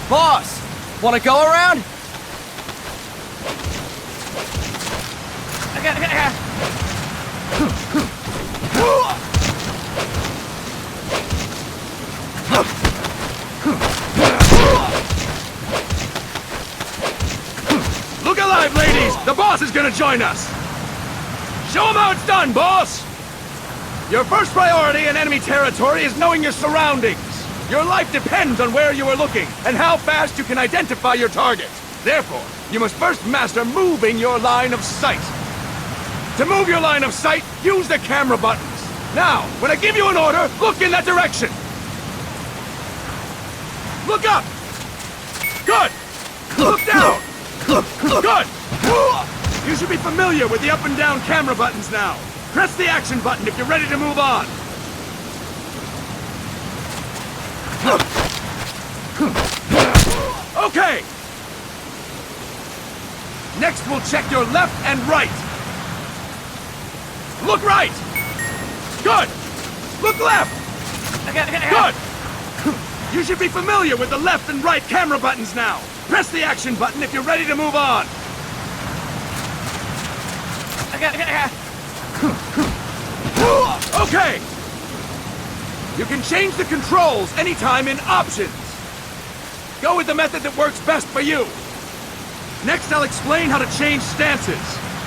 Boss! Wanna go around? Look alive, ladies! The boss is gonna join us! Show him how it's done, boss! Your first priority in enemy territory is knowing your surroundings. Your life depends on where you are looking, and how fast you can identify your target. Therefore, you must first master moving your line of sight. To move your line of sight, use the camera buttons. Now, when I give you an order, look in that direction. Look up! Good! Look down! Good! You should be familiar with the up and down camera buttons now. Press the action button if you're ready to move on. Okay! Next, we'll check your left and right. Look right! Good! Look left! Good! You should be familiar with the left and right camera buttons now. Press the action button if you're ready to move on. Okay! You can change the controls anytime in Options. Go with the method that works best for you. Next, I'll explain how to change stances.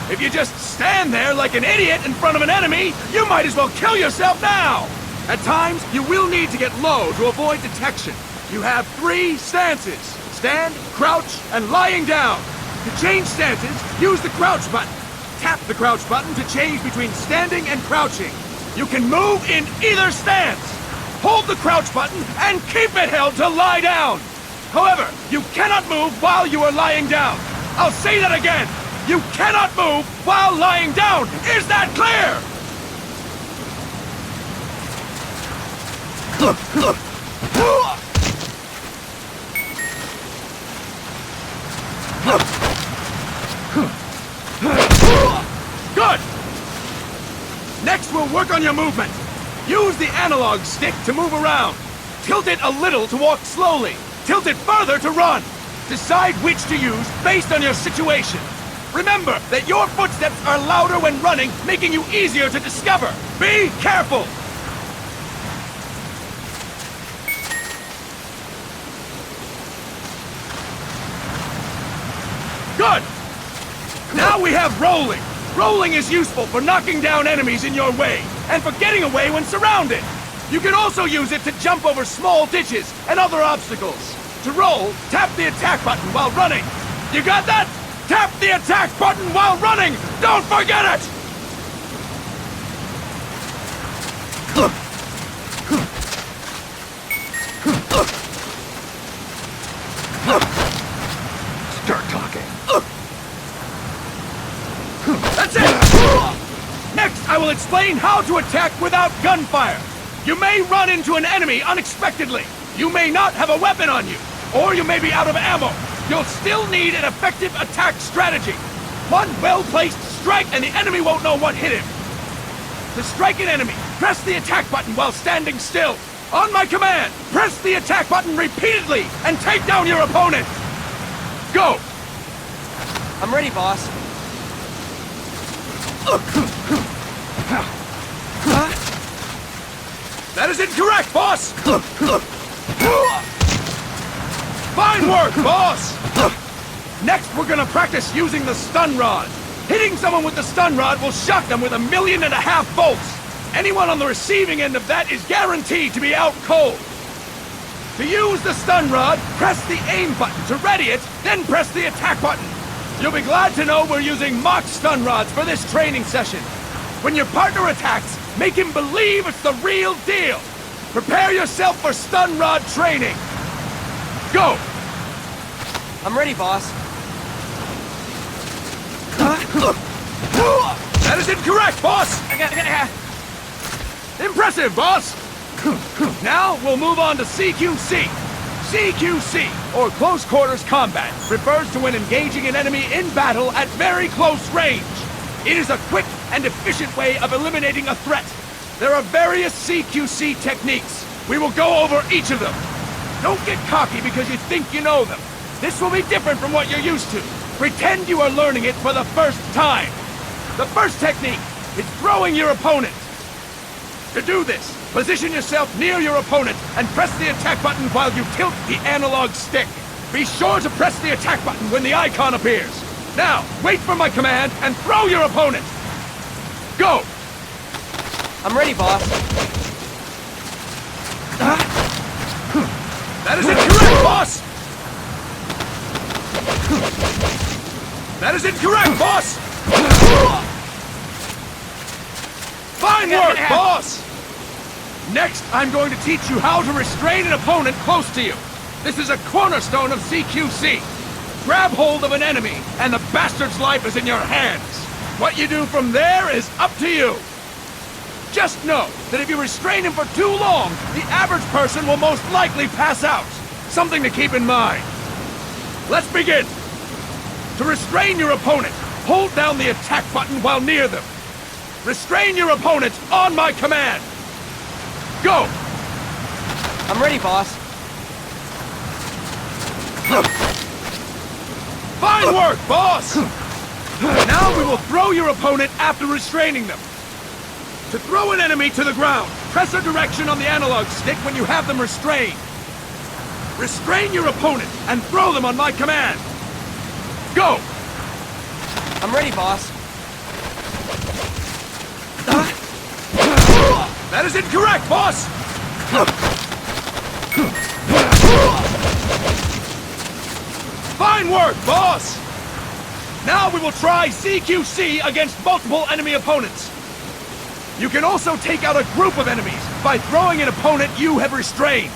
If you just stand there like an idiot in front of an enemy, you might as well kill yourself now! At times, you will need to get low to avoid detection. You have 3 stances: stand, crouch, and lying down. To change stances, use the crouch button. Tap the crouch button to change between standing and crouching. You can move in either stance. Hold the crouch button and keep it held to lie down. However, you cannot move while you are lying down. I'll say that again. You cannot move while lying down. Is that clear? Good! Next, we'll work on your movement. Use the analog stick to move around. Tilt it a little to walk slowly. Tilt it further to run. Decide which to use based on your situation. Remember that your footsteps are louder when running, making you easier to discover. Be careful! Good! Now we have rolling. Rolling is useful for knocking down enemies in your way, and for getting away when surrounded. You can also use it to jump over small ditches and other obstacles. To roll, tap the attack button while running. You got that? Tap the attack button while running! Don't forget it! Start talking. That's it! Next, I will explain how to attack without gunfire. You may run into an enemy unexpectedly. You may not have a weapon on you, or you may be out of ammo. You'll still need an effective attack strategy. One well-placed strike and the enemy won't know what hit him. To strike an enemy, press the attack button while standing still. On my command, press the attack button repeatedly and take down your opponent. Go! I'm ready, boss. That is incorrect, boss! Fine work, boss! Next, we're gonna practice using the stun rod. Hitting someone with the stun rod will shock them with 1.5 million volts. Anyone on the receiving end of that is guaranteed to be out cold. To use the stun rod, press the aim button to ready it, then press the attack button. You'll be glad to know we're using mock stun rods for this training session. When your partner attacks, make him believe it's the real deal. Prepare yourself for stun rod training. Go! I'm ready, boss. That is incorrect, boss! Impressive, boss! Now, we'll move on to CQC. CQC, or Close Quarters Combat, refers to when engaging an enemy in battle at very close range. It is a quick and efficient way of eliminating a threat. There are various CQC techniques. We will go over each of them. Don't get cocky because you think you know them. This will be different from what you're used to. Pretend you are learning it for the first time. The first technique is throwing your opponent. To do this, position yourself near your opponent and press the attack button while you tilt the analog stick. Be sure to press the attack button when the icon appears. Now, wait for my command and throw your opponent. Go! I'm ready, boss. That is incorrect, boss! That is incorrect, boss! Fine work, boss! Next, I'm going to teach you how to restrain an opponent close to you. This is a cornerstone of CQC. Grab hold of an enemy, and the bastard's life is in your hands. What you do from there is up to you. Just know that if you restrain him for too long, the average person will most likely pass out. Something to keep in mind. Let's begin. To restrain your opponent, hold down the attack button while near them. Restrain your opponent on my command. Go! I'm ready, boss. Fine work, boss! Now we will throw your opponent after restraining them. To throw an enemy to the ground, press a direction on the analog stick when you have them restrained. Restrain your opponent and throw them on my command. Go! I'm ready, boss. That is incorrect, boss! Fine work, boss! Now we will try CQC against multiple enemy opponents. You can also take out a group of enemies by throwing an opponent you have restrained.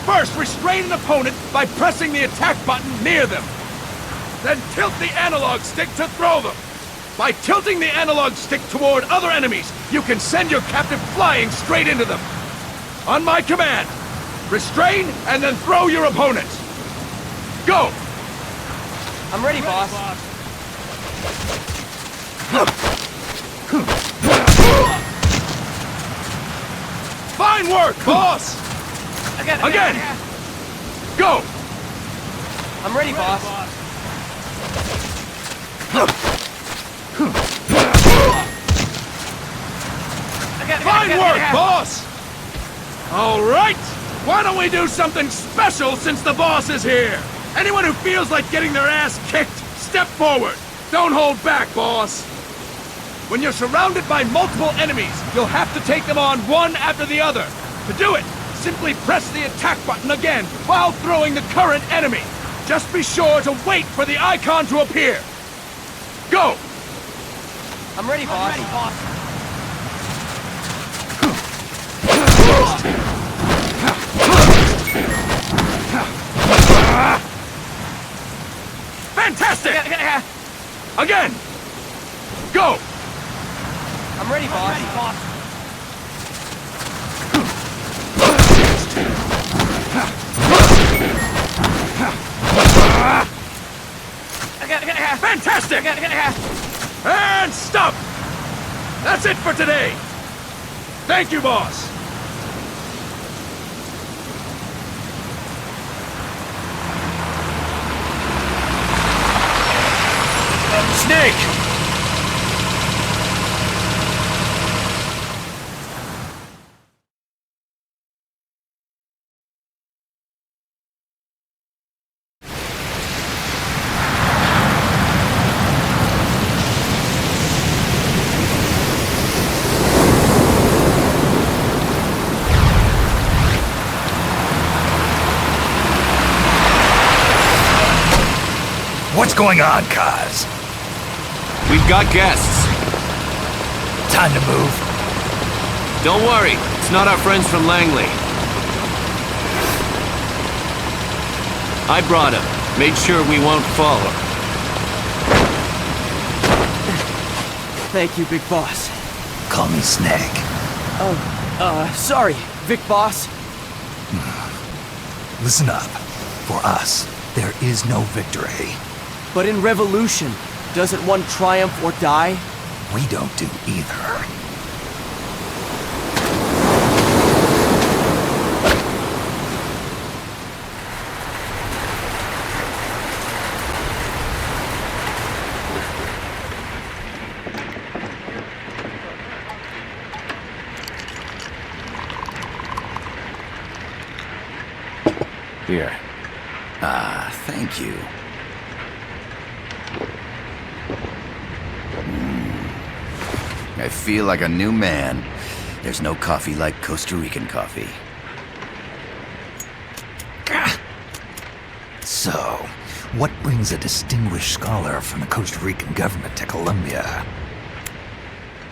First, restrain an opponent by pressing the attack button near them. Then tilt the analog stick to throw them. By tilting the analog stick toward other enemies, you can send your captive flying straight into them. On my command, restrain and then throw your opponent. Go! I'm ready, boss. Fine work, boss! Again! Go! I'm ready, boss. Fine work, boss! All right! Why don't we do something special since the boss is here? Anyone who feels like getting their ass kicked, Step forward! Don't hold back, boss! When you're surrounded by multiple enemies, you'll have to take them on one after the other. To do it, simply press the attack button again while throwing the current enemy. Just be sure to wait for the icon to appear. Go! I'm ready, boss. Fantastic! Again! Go! I'm ready, boss. Fantastic! And stop! That's it for today! Thank you, boss! Snake! What's going on, Kaz? We've got guests. Time to move. Don't worry, it's not our friends from Langley. I brought him. Made sure we won't fall. Thank you, Big Boss. Call me Snake. Sorry, Vic Boss. Listen up. For us, there is no victory. But in Revolution, doesn't one triumph or die? We don't do either. Here. Thank you. I feel like a new man. There's no coffee like Costa Rican coffee. So, what brings a distinguished scholar from the Costa Rican government to Colombia?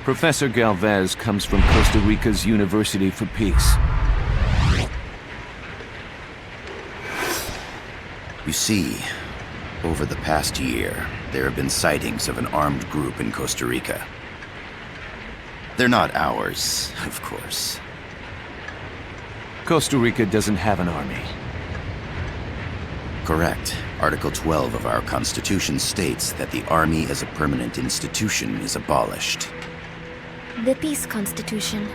Professor Galvez comes from Costa Rica's University for Peace. You see, over the past year, there have been sightings of an armed group in Costa Rica. They're not ours, of course. Costa Rica doesn't have an army. Correct. Article 12 of our Constitution states that the Army as a permanent institution is abolished. The Peace Constitution.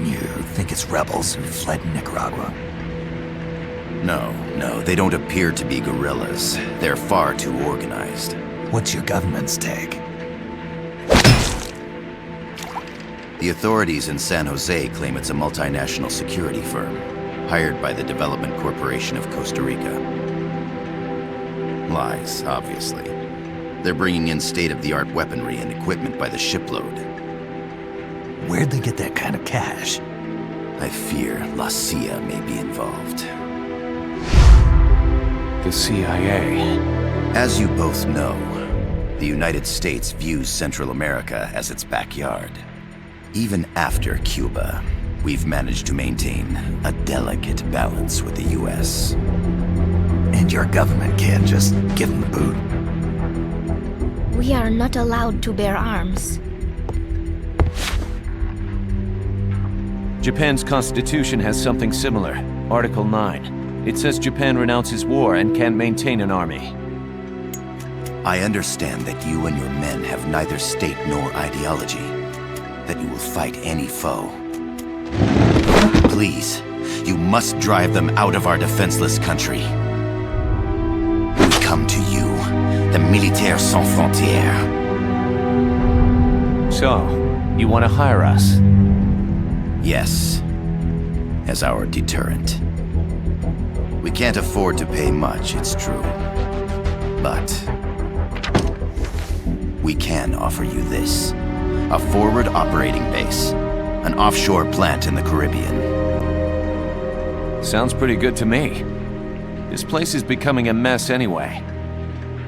You think it's rebels who fled Nicaragua? No, they don't appear to be guerrillas. They're far too organized. What's your government's take? The authorities in San Jose claim it's a multinational security firm, hired by the Development Corporation of Costa Rica. Lies, obviously. They're bringing in state-of-the-art weaponry and equipment by the shipload. Where'd they get that kind of cash? I fear La CIA may be involved. The CIA. As you both know, the United States views Central America as its backyard. Even after Cuba, we've managed to maintain a delicate balance with the US. And your government can't just give them the boot? We are not allowed to bear arms. Japan's constitution has something similar. Article 9. It says Japan renounces war and can't maintain an army. I understand that you and your men have neither state nor ideology. That you will fight any foe. Please, you must drive them out of our defenseless country. We come to you, the Militaires Sans Frontières. So, you want to hire us? Yes, as our deterrent. We can't afford to pay much, it's true. But we can offer you this. A forward operating base. An offshore plant in the Caribbean. Sounds pretty good to me. This place is becoming a mess anyway.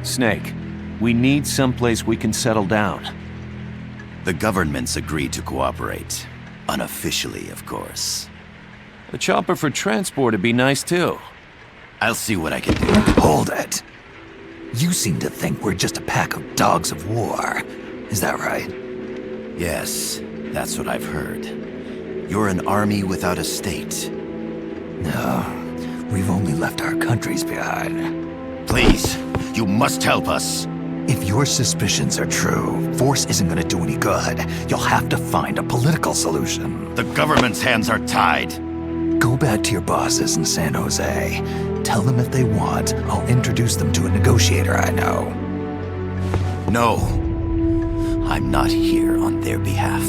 Snake, we need someplace we can settle down. The government's agreed to cooperate. Unofficially, of course. A chopper for transport would be nice too. I'll see what I can do. Hold it. You seem to think we're just a pack of dogs of war. Is that right? Yes, that's what I've heard. You're an army without a state. No, we've only left our countries behind. Please, you must help us. If your suspicions are true, force isn't gonna do any good. You'll have to find a political solution. The government's hands are tied. Go back to your bosses in San Jose. Tell them if they want, I'll introduce them to a negotiator I know. No. I'm not here on their behalf.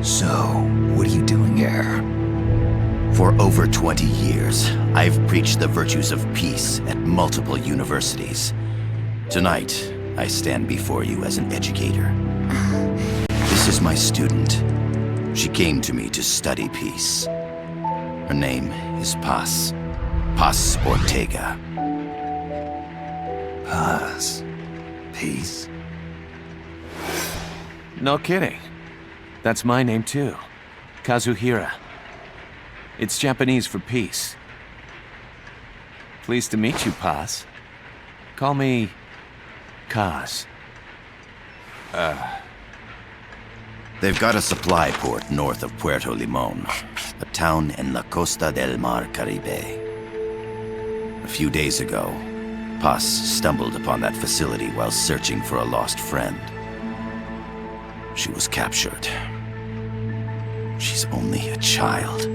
So, what are you doing here? For over 20 years, I've preached the virtues of peace at multiple universities. Tonight, I stand before you as an educator. This is my student. She came to me to study peace. Her name is Paz. Paz Ortega. Paz. Peace. No kidding. That's my name too. Kazuhira. It's Japanese for peace. Pleased to meet you, Paz. Call me Kaz. They've got a supply port north of Puerto Limon, a town in la Costa del Mar Caribe. A few days ago, Paz stumbled upon that facility while searching for a lost friend. She was captured. She's only a child,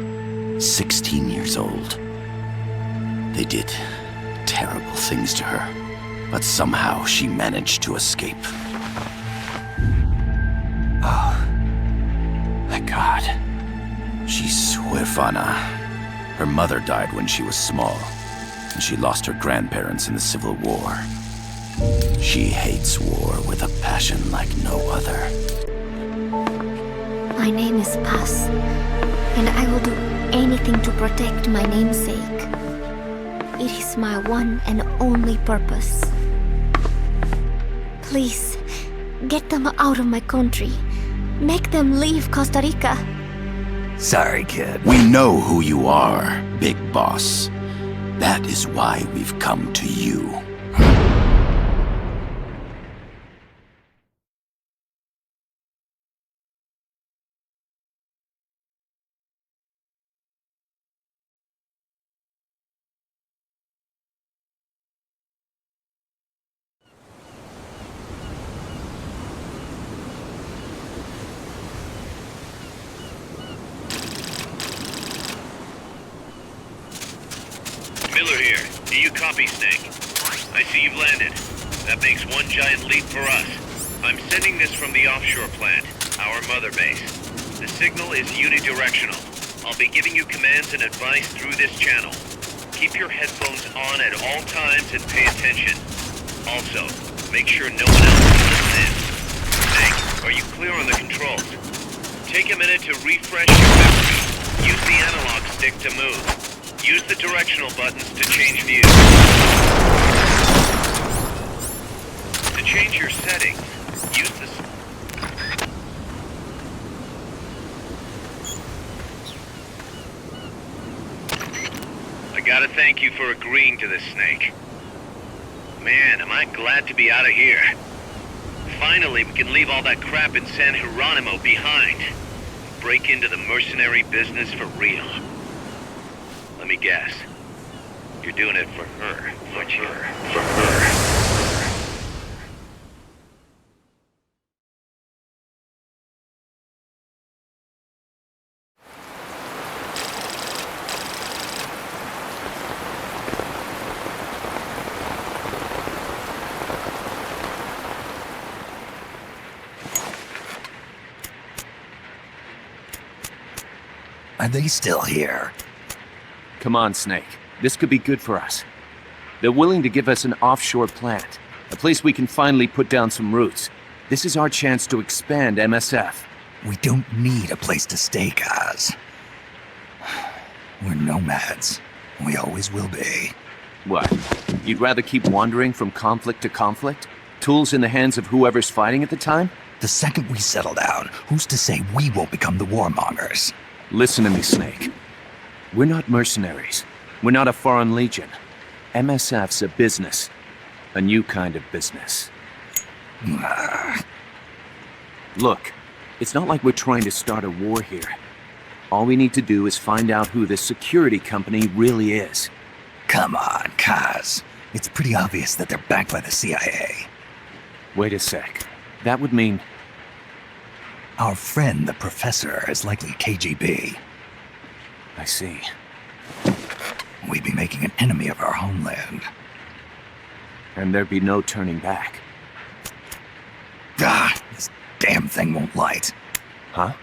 16 years old. They did terrible things to her, but somehow she managed to escape. Oh, my God. She's huérfana. Her mother died when she was small, and she lost her grandparents in the Civil War. She hates war with a passion like no other. My name is Paz, and I will do anything to protect my namesake. It is my one and only purpose. Please, get them out of my country. Make them leave Costa Rica. Sorry, kid. We know who you are, Big Boss. That is why we've come to you. Miller here. Do you copy, Snake? I see you've landed. That makes one giant leap for us. I'm sending this from the offshore plant, our mother base. The signal is unidirectional. I'll be giving you commands and advice through this channel. Keep your headphones on at all times and pay attention. Also, make sure no one else can listen in. Snake, are you clear on the controls? Take a minute to refresh your memory. Use the analog stick to move. Use the directional buttons to change views. To change your settings, use the... I gotta thank you for agreeing to this, Snake. Man, am I glad to be out of here. Finally, we can leave all that crap in San Geronimo behind. Break into the mercenary business for real. Let me guess. You're doing it for her, aren't you? For her. Are they still here? Come on, Snake. This could be good for us. They're willing to give us an offshore plant, a place we can finally put down some roots. This is our chance to expand MSF. We don't need a place to stay, Kaz. We're nomads. We always will be. What? You'd rather keep wandering from conflict to conflict? Tools in the hands of whoever's fighting at the time? The second we settle down, who's to say we won't become the warmongers? Listen to me, Snake. We're not mercenaries. We're not a foreign legion. MSF's a business. A new kind of business. Look, it's not like we're trying to start a war here. All we need to do is find out who this security company really is. Come on, Kaz. It's pretty obvious that they're backed by the CIA. Wait a sec. That would mean... Our friend, the professor, is likely KGB. I see. We'd be making an enemy of our homeland. And there'd be no turning back. This damn thing won't light. Huh?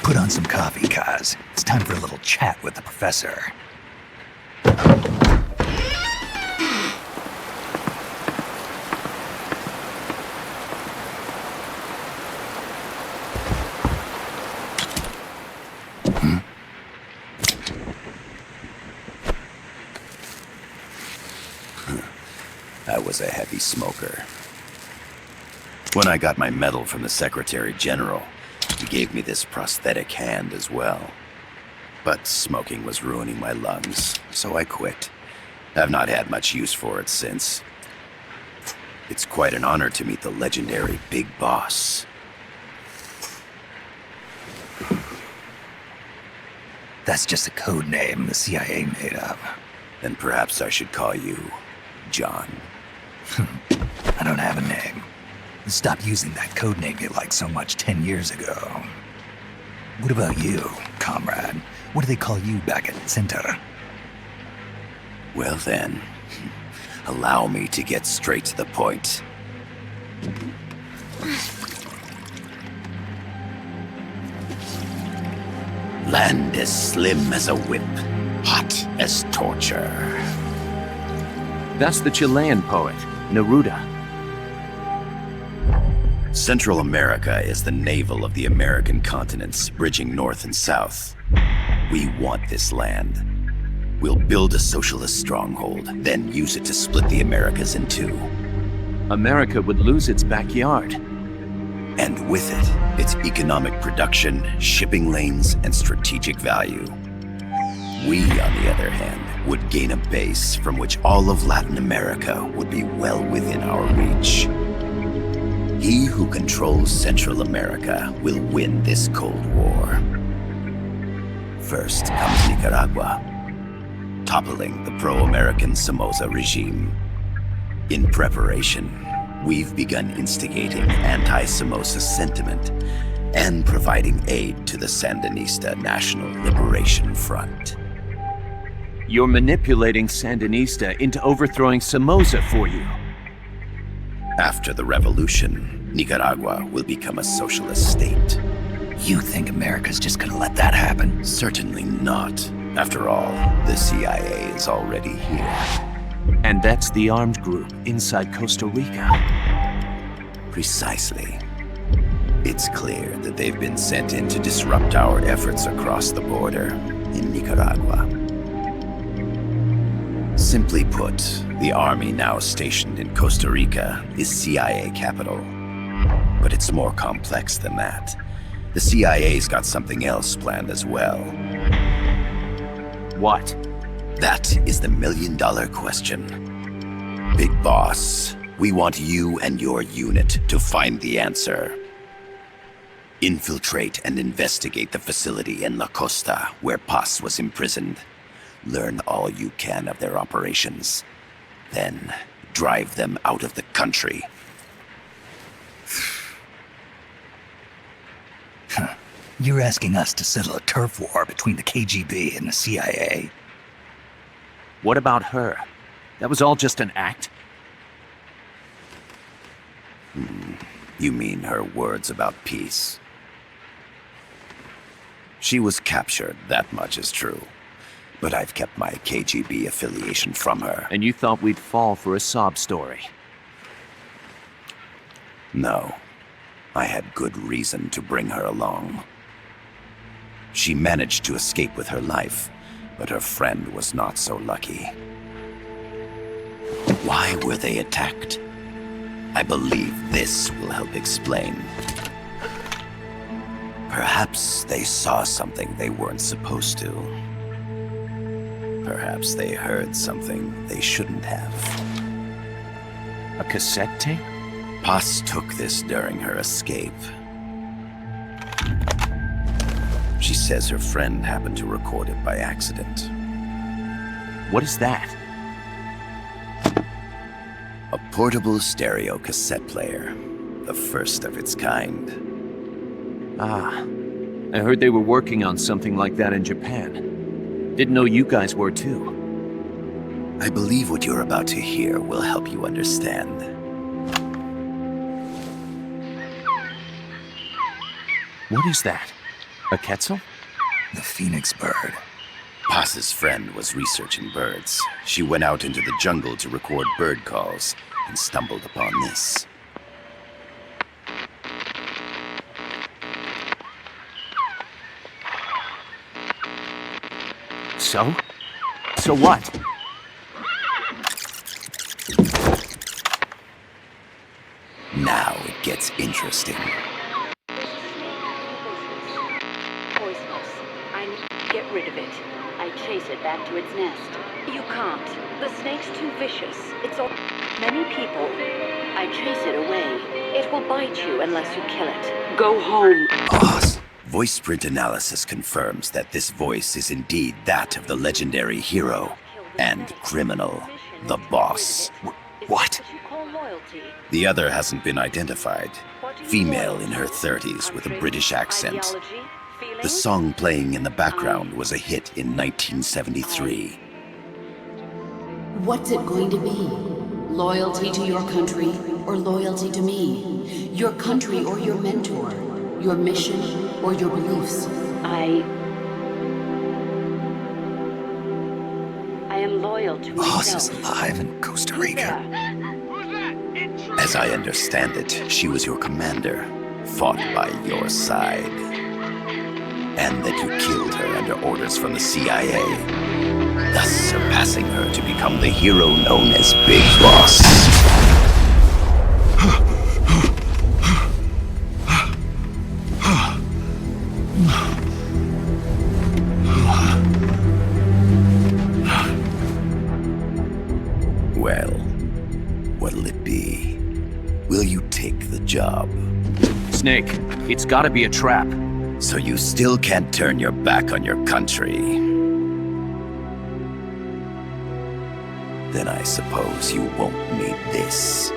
Put on some coffee, Kaz. It's time for a little chat with the professor. I was a heavy smoker. When I got my medal from the Secretary General, he gave me this prosthetic hand as well. But smoking was ruining my lungs, so I quit. I've not had much use for it since. It's quite an honor to meet the legendary Big Boss. That's just a code name the CIA made up. Then perhaps I should call you John. I don't have a name. Stop using that code name you liked so much 10 years ago. What about you, comrade? What do they call you back at Center? Well then, allow me to get straight to the point. Land as slim as a whip, hot as torture. That's the Chilean poet, Neruda. Central America is the navel of the American continents, bridging north and south. We want this land. We'll build a socialist stronghold, then use it to split the Americas in two. America would lose its backyard. And with it, its economic production, shipping lanes, and strategic value. We, on the other hand, would gain a base from which all of Latin America would be well within our reach. He who controls Central America will win this Cold War. First comes Nicaragua, toppling the pro-American Somoza regime. In preparation, we've begun instigating anti-Somoza sentiment and providing aid to the Sandinista National Liberation Front. You're manipulating Sandinista into overthrowing Somoza for you. After the revolution, Nicaragua will become a socialist state. You think America's just gonna let that happen? Certainly not. After all, the CIA is already here. And that's the armed group inside Costa Rica. Precisely. It's clear that they've been sent in to disrupt our efforts across the border in Nicaragua. Simply put, the army now stationed in Costa Rica is CIA capital. But it's more complex than that. The CIA's got something else planned as well. What? That is the million-dollar question. Big Boss, we want you and your unit to find the answer. Infiltrate and investigate the facility in La Costa where Paz was imprisoned. Learn all you can of their operations. Then, drive them out of the country. You're asking us to settle a turf war between the KGB and the CIA? What about her? That was all just an act? You mean her words about peace? She was captured, that much is true. But I've kept my KGB affiliation from her. And you thought we'd fall for a sob story? No. I had good reason to bring her along. She managed to escape with her life, but her friend was not so lucky. Why were they attacked? I believe this will help explain. Perhaps they saw something they weren't supposed to. Perhaps they heard something they shouldn't have. A cassette tape? Paz took this during her escape. She says her friend happened to record it by accident. What is that? A portable stereo cassette player. The first of its kind. Ah, I heard they were working on something like that in Japan. Didn't know you guys were too. I believe what you're about to hear will help you understand. What is that? A quetzal? The phoenix bird. Paz's friend was researching birds. She went out into the jungle to record bird calls and stumbled upon this. So? So what? Now it gets interesting. Poisonous. I need to get rid of it. I chase it back to its nest. You can't. The snake's too vicious. It's all... Many people. I chase it away. It will bite you unless you kill it. Go home. Paz. Voice print analysis confirms that this voice is indeed that of the legendary hero and criminal, the boss. What? The other hasn't been identified. Female in her 30s with a British accent. The song playing in the background was a hit in 1973. What's it going to be? Loyalty to your country or loyalty to me? Your country or your mentor? Your mission or your beliefs? I am loyal to Boss myself. is alive in Costa Rica. As I understand it, she was your commander, fought by your side. And that you killed her under orders from the CIA, thus surpassing her to become the hero known as Big Boss. Well, what'll it be? Will you take the job? Snake, it's gotta be a trap. So you still can't turn your back on your country? Then I suppose you won't need this.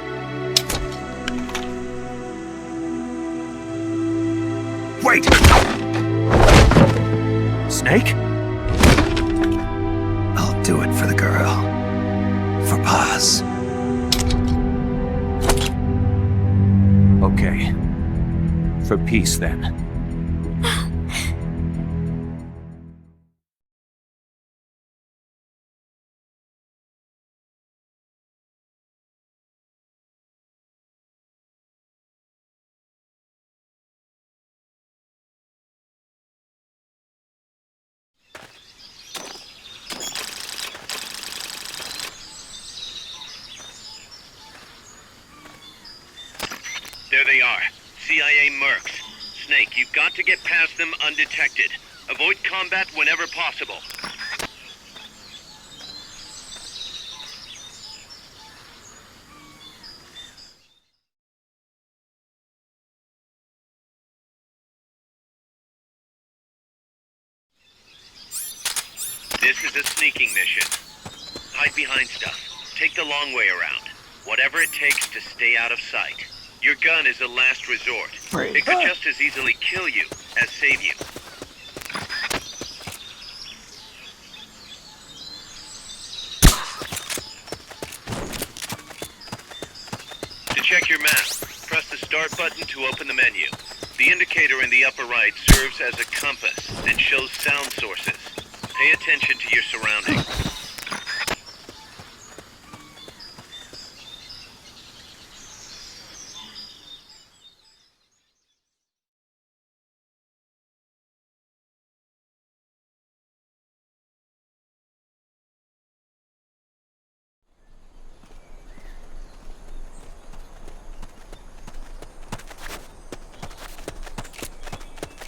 Wait! Snake? I'll do it for the girl. For Paz. Okay. For peace, then. There they are. CIA mercs. Snake, you've got to get past them undetected. Avoid combat whenever possible. This is a sneaking mission. Hide behind stuff. Take the long way around. Whatever it takes to stay out of sight. Your gun is a last resort. It could just as easily kill you as save you. To check your map, press the start button to open the menu. The indicator in the upper right serves as a compass and shows sound sources. Pay attention to your surroundings.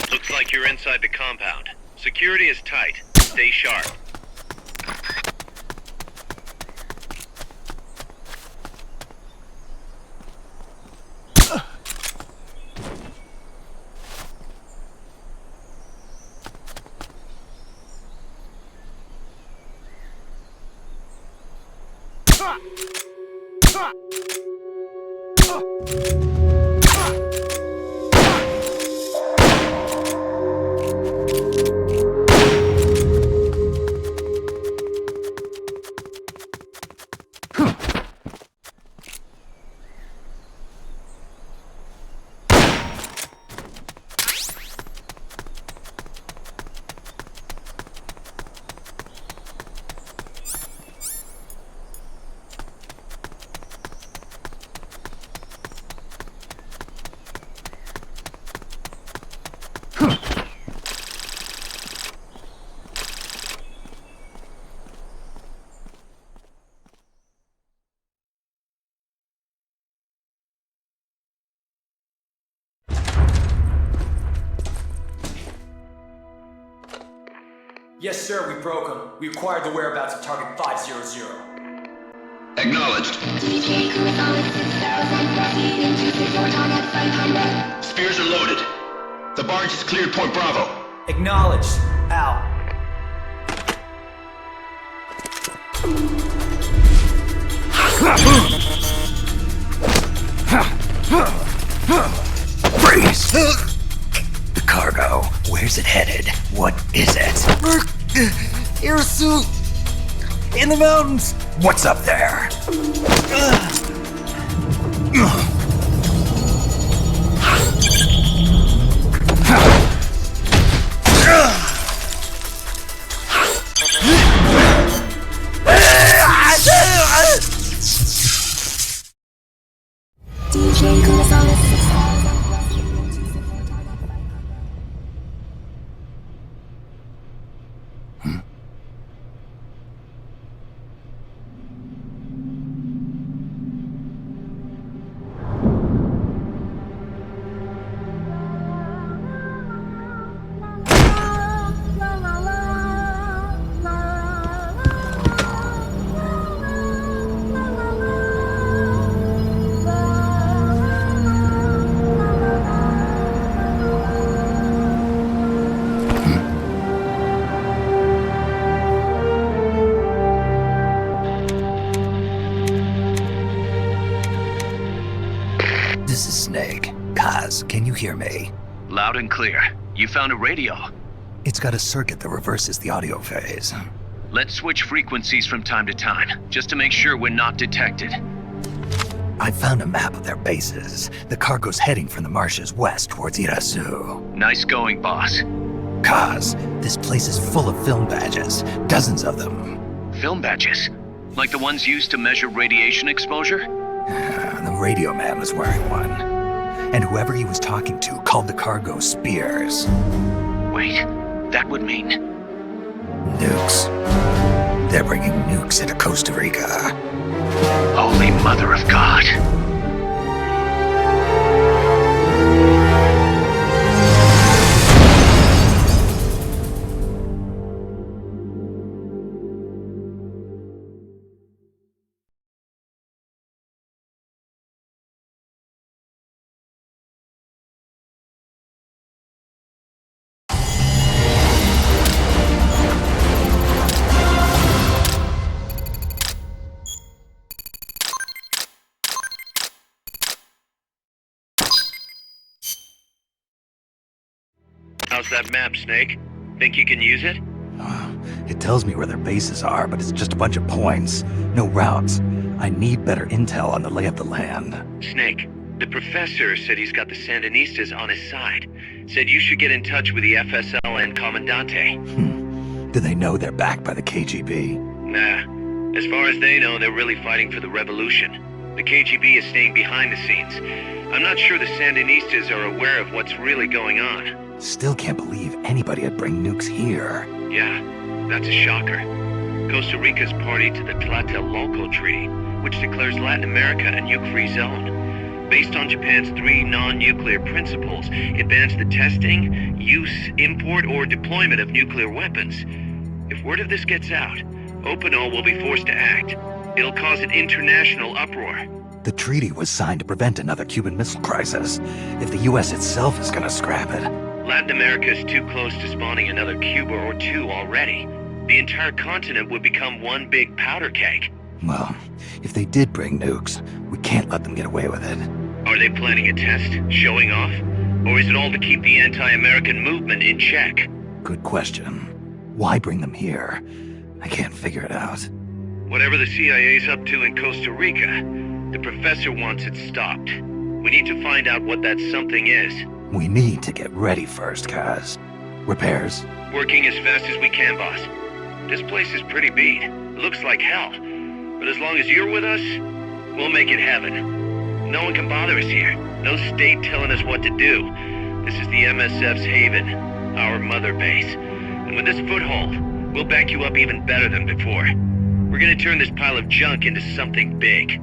Looks like you're inside the compound. Security is tight. Stay sharp. Yes, sir, we broke him. We acquired the whereabouts of target 500. Acknowledged. Spears are loaded. The barge has cleared Point Bravo. Acknowledged. Out. Freeze! The cargo, where's it headed? What is it? Airsuit! In the mountains! What's up there? This is Snake. Kaz, can you hear me? Loud and clear. You found a radio. It's got a circuit that reverses the audio phase. Let's switch frequencies from time to time, just to make sure we're not detected. I found a map of their bases. The cargo's heading from the marshes west towards Irasu. Nice going, boss. Kaz, this place is full of film badges. Dozens of them. Film badges? Like the ones used to measure radiation exposure? The radio man was wearing one. And whoever he was talking to called the cargo Spears. Wait, that would mean... Nukes. They're bringing nukes into Costa Rica. Holy Mother of God. How's that map, Snake? Think you can use it? It tells me where their bases are, but it's just a bunch of points. No routes. I need better intel on the lay of the land. Snake, the professor said he's got the Sandinistas on his side. Said you should get in touch with the FSL and Comandante. Do they know they're backed by the KGB? Nah. As far as they know, they're really fighting for the revolution. The KGB is staying behind the scenes. I'm not sure the Sandinistas are aware of what's really going on. Still can't believe anybody'd bring nukes here. Yeah, that's a shocker. Costa Rica's party to the Tlatelolco Treaty, which declares Latin America a nuke-free zone. Based on Japan's 3 non-nuclear principles, it bans the testing, use, import, or deployment of nuclear weapons. If word of this gets out, Opano will be forced to act. It'll cause an international uproar. The treaty was signed to prevent another Cuban Missile Crisis. If the US itself is gonna scrap it... Latin America is too close to spawning another Cuba or 2 already. The entire continent would become one big powder keg. Well, if they did bring nukes, we can't let them get away with it. Are they planning a test? Showing off? Or is it all to keep the anti-American movement in check? Good question. Why bring them here? I can't figure it out. Whatever the CIA's up to in Costa Rica, the professor wants it stopped. We need to find out what that something is. We need to get ready first, Kaz. Repairs? Working as fast as we can, boss. This place is pretty beat. Looks like hell. But as long as you're with us, we'll make it heaven. No one can bother us here. No state telling us what to do. This is the MSF's haven, our mother base. And with this foothold, we'll back you up even better than before. We're gonna turn this pile of junk into something big.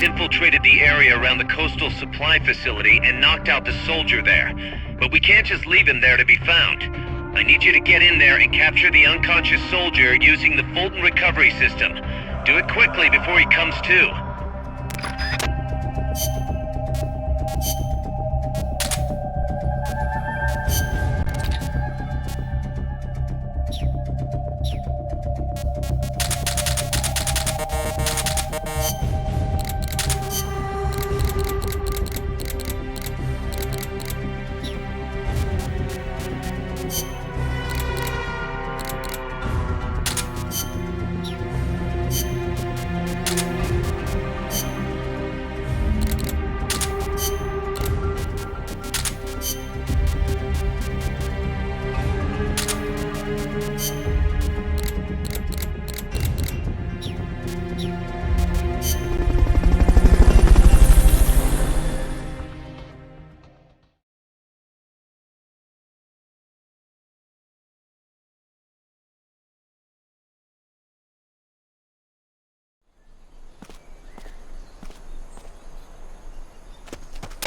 Infiltrated the area around the coastal supply facility and knocked out the soldier there. But we can't just leave him there to be found. I need you to get in there and capture the unconscious soldier using the Fulton recovery system. Do it quickly before he comes to.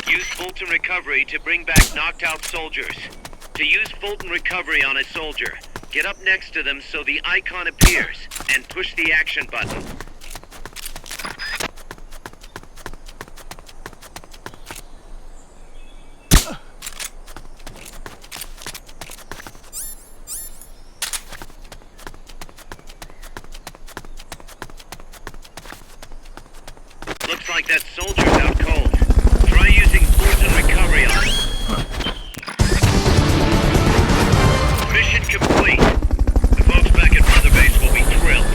Use Fulton Recovery to bring back knocked out soldiers. To use Fulton Recovery on a soldier, get up next to them so the icon appears, and push the action button. Looks like that soldier's out cold. Try using Fulton Recovery on him. Mission complete. The folks back at Mother Base will be thrilled.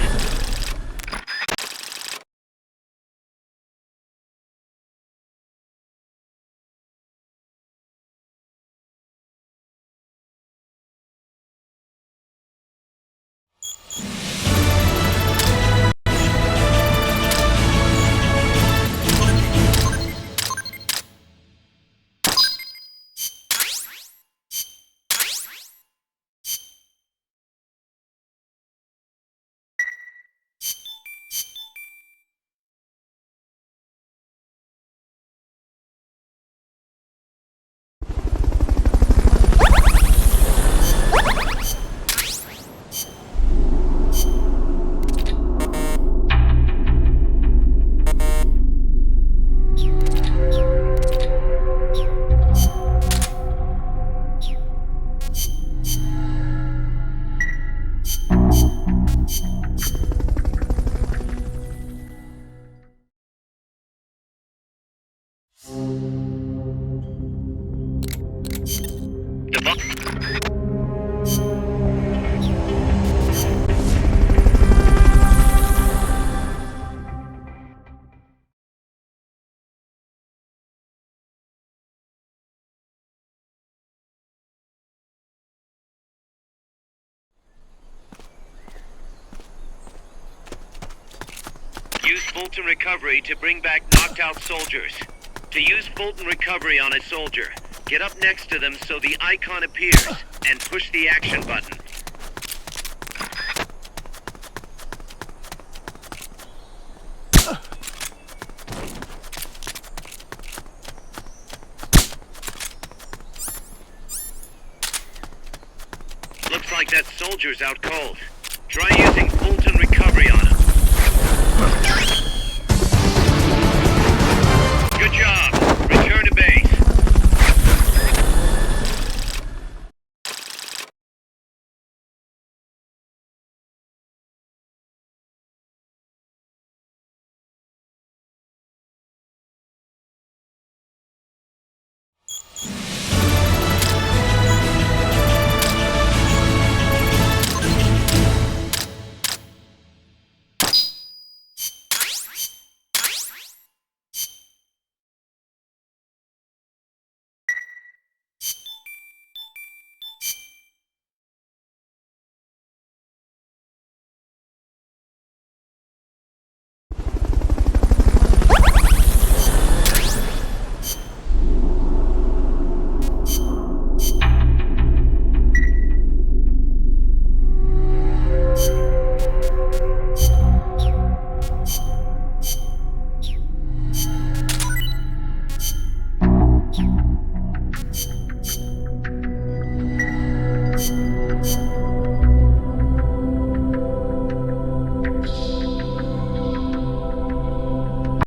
Fulton Recovery to bring back knocked out soldiers. To use Fulton Recovery on a soldier, get up next to them so the icon appears, and push the action button. Looks like that soldier's out cold. Try using Fulton Recovery on him.